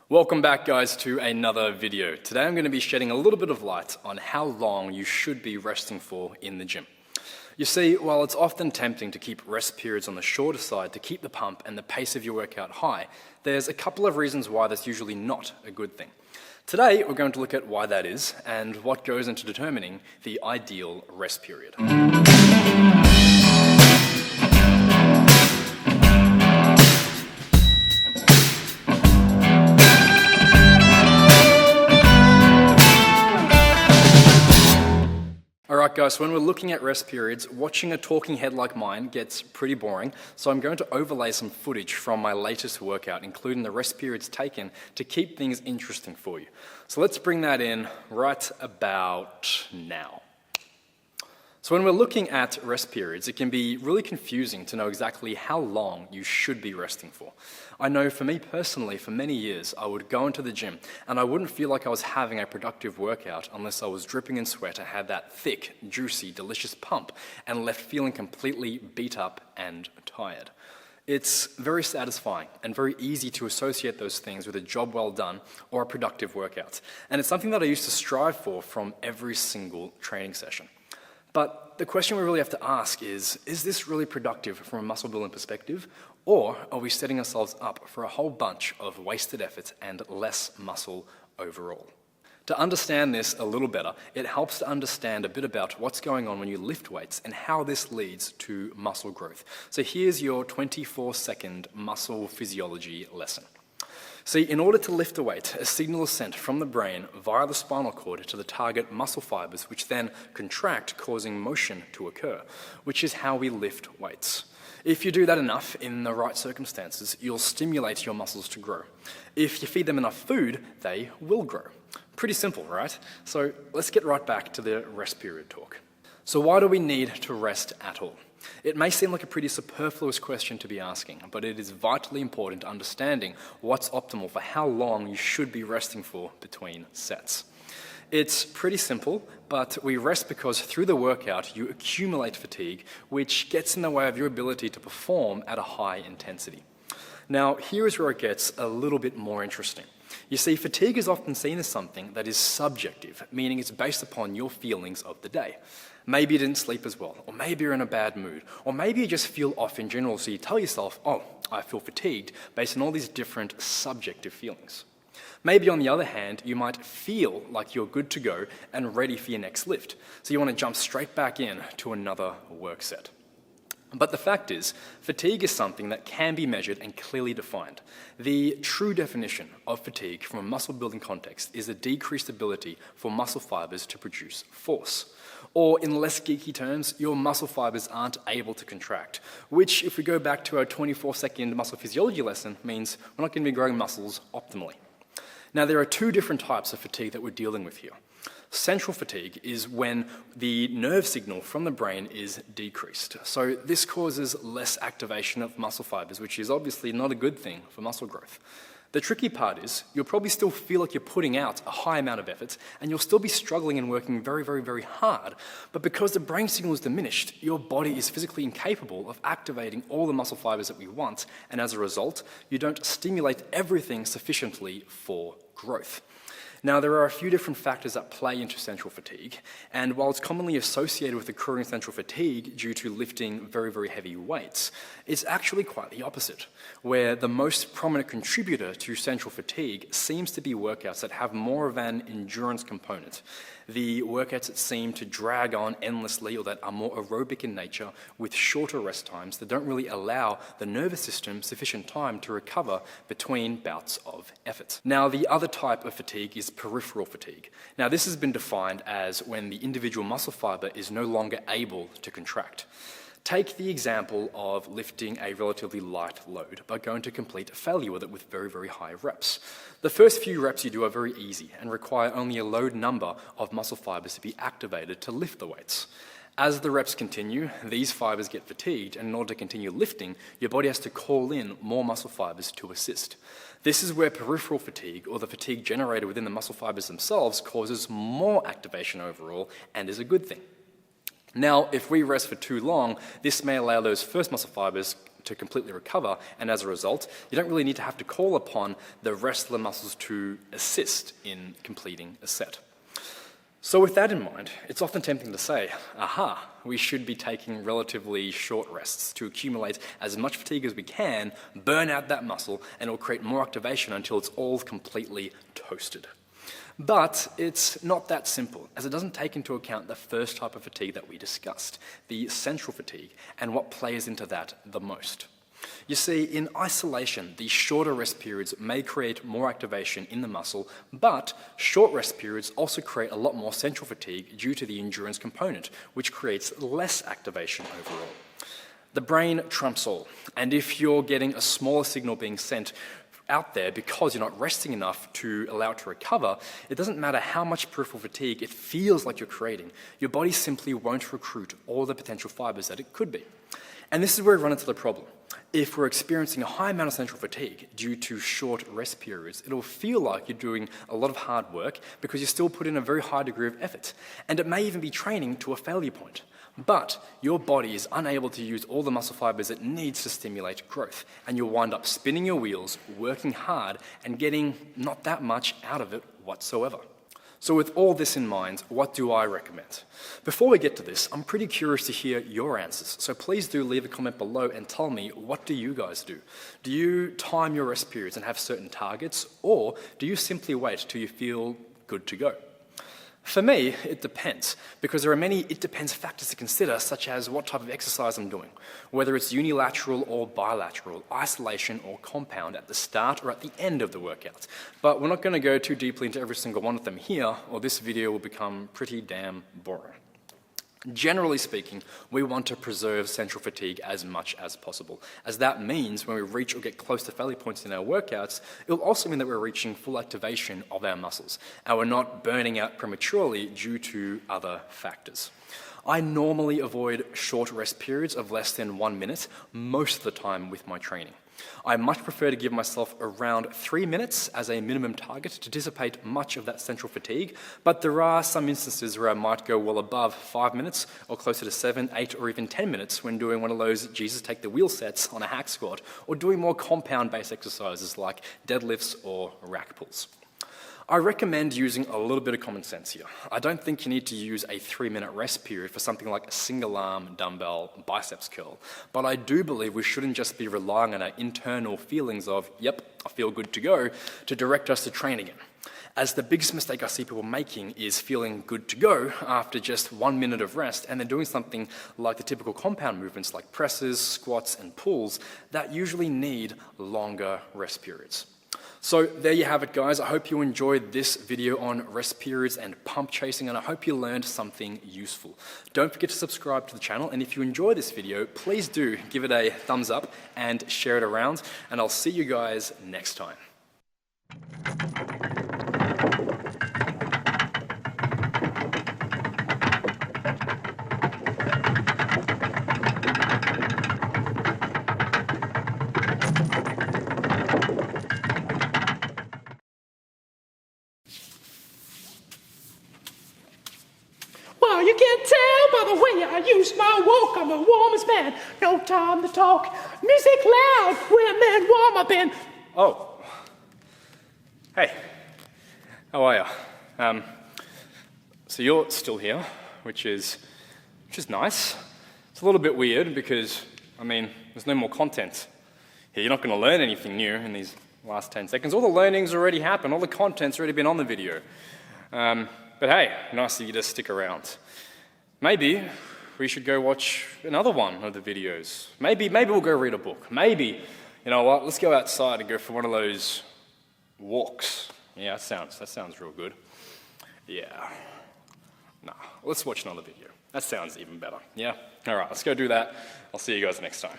Welcome back, guys, to another video. Today I'm going to be shedding a little bit of light on how long you should be resting for in the gym. You see, while it's often tempting to keep rest periods on the shorter side to keep the pump and the pace of your workout high, there's a couple of reasons why that's usually not a good thing. Today we're going to look at why that is and what goes into determining the ideal rest period. Alright guys, so when we're looking at rest periods, watching a talking head like mine gets pretty boring, so I'm going to overlay some footage from my latest workout, including the rest periods taken to keep things interesting for you. So let's bring that in right about now. So when we're looking at rest periods, it can be really confusing to know exactly how long you should be resting for. I know for me personally, for many years, I would go into the gym and I wouldn't feel like I was having a productive workout unless I was dripping in sweat and had that thick, juicy, delicious pump and left feeling completely beat up and tired. It's very satisfying and very easy to associate those things with a job well done or a productive workout. And it's something that I used to strive for from every single training session. But the question we really have to ask is this really productive from a muscle building perspective, or are we setting ourselves up for a whole bunch of wasted effort and less muscle overall? To understand this a little better, it helps to understand a bit about what's going on when you lift weights and how this leads to muscle growth. So here's your 24-second muscle physiology lesson. See, in order to lift a weight, a signal is sent from the brain via the spinal cord to the target muscle fibers, which then contract, causing motion to occur, which is how we lift weights. If you do that enough in the right circumstances, you'll stimulate your muscles to grow. If you feed them enough food, they will grow. Pretty simple, right? So let's get right back to the rest period talk. So why do we need to rest at all? It may seem like a pretty superfluous question to be asking, but it is vitally important to understanding what's optimal for how long you should be resting for between sets. It's pretty simple, but we rest because through the workout you accumulate fatigue, which gets in the way of your ability to perform at a high intensity. Now, here is where it gets a little bit more interesting. You see, fatigue is often seen as something that is subjective, meaning it's based upon your feelings of the day. Maybe you didn't sleep as well, or maybe you're in a bad mood, or maybe you just feel off in general, so you tell yourself, oh, I feel fatigued, based on all these different subjective feelings. Maybe on the other hand, you might feel like you're good to go and ready for your next lift, so you want to jump straight back in to another work set. But the fact is, fatigue is something that can be measured and clearly defined. The true definition of fatigue from a muscle building context is a decreased ability for muscle fibers to produce force. Or in less geeky terms, your muscle fibers aren't able to contract, which if we go back to our 24-second muscle physiology lesson means we're not going to be growing muscles optimally. Now there are two different types of fatigue that we're dealing with here. Central fatigue is when the nerve signal from the brain is decreased. So this causes less activation of muscle fibers, which is obviously not a good thing for muscle growth. The tricky part is you'll probably still feel like you're putting out a high amount of effort and you'll still be struggling and working very, very, very hard. But because the brain signal is diminished, your body is physically incapable of activating all the muscle fibers that we want, and as a result, you don't stimulate everything sufficiently for growth. Now, there are a few different factors that play into central fatigue, and while it's commonly associated with occurring central fatigue due to lifting very, very heavy weights, it's actually quite the opposite, where the most prominent contributor to central fatigue seems to be workouts that have more of an endurance component. The workouts that seem to drag on endlessly or that are more aerobic in nature with shorter rest times that don't really allow the nervous system sufficient time to recover between bouts of effort. Now, the other type of fatigue is peripheral fatigue. Now, this has been defined as when the individual muscle fiber is no longer able to contract. Take the example of lifting a relatively light load by going to complete failure with it with very, very high reps. The first few reps you do are very easy and require only a low number of muscle fibers to be activated to lift the weights. As the reps continue, these fibers get fatigued, and in order to continue lifting, your body has to call in more muscle fibers to assist. This is where peripheral fatigue, or the fatigue generated within the muscle fibers themselves, causes more activation overall and is a good thing. Now, if we rest for too long, this may allow those first muscle fibers to completely recover, and as a result, you don't really need to have to call upon the rest of the muscles to assist in completing a set. So with that in mind, it's often tempting to say, aha, we should be taking relatively short rests to accumulate as much fatigue as we can, burn out that muscle, and it'll create more activation until it's all completely toasted. But it's not that simple, as it doesn't take into account the first type of fatigue that we discussed, the central fatigue, and what plays into that the most. You see, in isolation, the shorter rest periods may create more activation in the muscle, but short rest periods also create a lot more central fatigue due to the endurance component, which creates less activation overall. The brain trumps all, and if you're getting a smaller signal being sent out there because you're not resting enough to allow it to recover, it doesn't matter how much peripheral fatigue it feels like you're creating, your body simply won't recruit all the potential fibers that it could be. And this is where we run into the problem. If we're experiencing a high amount of central fatigue due to short rest periods, it'll feel like you're doing a lot of hard work because you still put in a very high degree of effort. And it may even be training to a failure point. But your body is unable to use all the muscle fibers it needs to stimulate growth, and you'll wind up spinning your wheels, working hard, and getting not that much out of it whatsoever. So with all this in mind, what do I recommend? Before we get to this, I'm pretty curious to hear your answers, so please do leave a comment below and tell me, what do you guys do? Do you time your rest periods and have certain targets, or do you simply wait till you feel good to go? For me, it depends, because there are many it depends factors to consider, such as what type of exercise I'm doing, whether it's unilateral or bilateral, isolation or compound at the start or at the end of the workout. But we're not going to go too deeply into every single one of them here, or this video will become pretty damn boring. Generally speaking, we want to preserve central fatigue as much as possible, as that means when we reach or get close to failure points in our workouts, it'll also mean that we're reaching full activation of our muscles, and we're not burning out prematurely due to other factors. I normally avoid short rest periods of less than 1 minute most of the time with my training. I much prefer to give myself around 3 minutes as a minimum target to dissipate much of that central fatigue, but there are some instances where I might go well above 5 minutes or closer to 7, 8, or even 10 minutes when doing one of those Jesus take the wheel sets on a hack squat, or doing more compound-based exercises like deadlifts or rack pulls. I recommend using a little bit of common sense here. I don't think you need to use a 3-minute rest period for something like a single arm dumbbell biceps curl, but I do believe we shouldn't just be relying on our internal feelings of, yep, I feel good to go, to direct us to train again. As the biggest mistake I see people making is feeling good to go after just 1 minute of rest and then doing something like the typical compound movements like presses, squats, and pulls that usually need longer rest periods. So there you have it, guys. I hope you enjoyed this video on rest periods and pump chasing, and I hope you learned something useful. Don't forget to subscribe to the channel, and if you enjoy this video, please do give it a thumbs up and share it around, and I'll see you guys next time. Well, you can tell by the way I use my walk, I'm the warmest man. No time to talk. Music loud, women warm up in. Oh. Hey. How are you? So you're still here, which is nice. It's a little bit weird because, I mean, there's no more content here. You're not going to learn anything new in these last 10 seconds. All the learning's already happened. All the content's already been on the video. But hey, nice of you to stick around. Maybe we should go watch another one of the videos. Maybe we'll go read a book. Maybe, you know what, let's go outside and go for one of those walks. Yeah, that sounds real good. Yeah. Nah, let's watch another video. That sounds even better. Yeah? All right, let's go do that. I'll see you guys next time.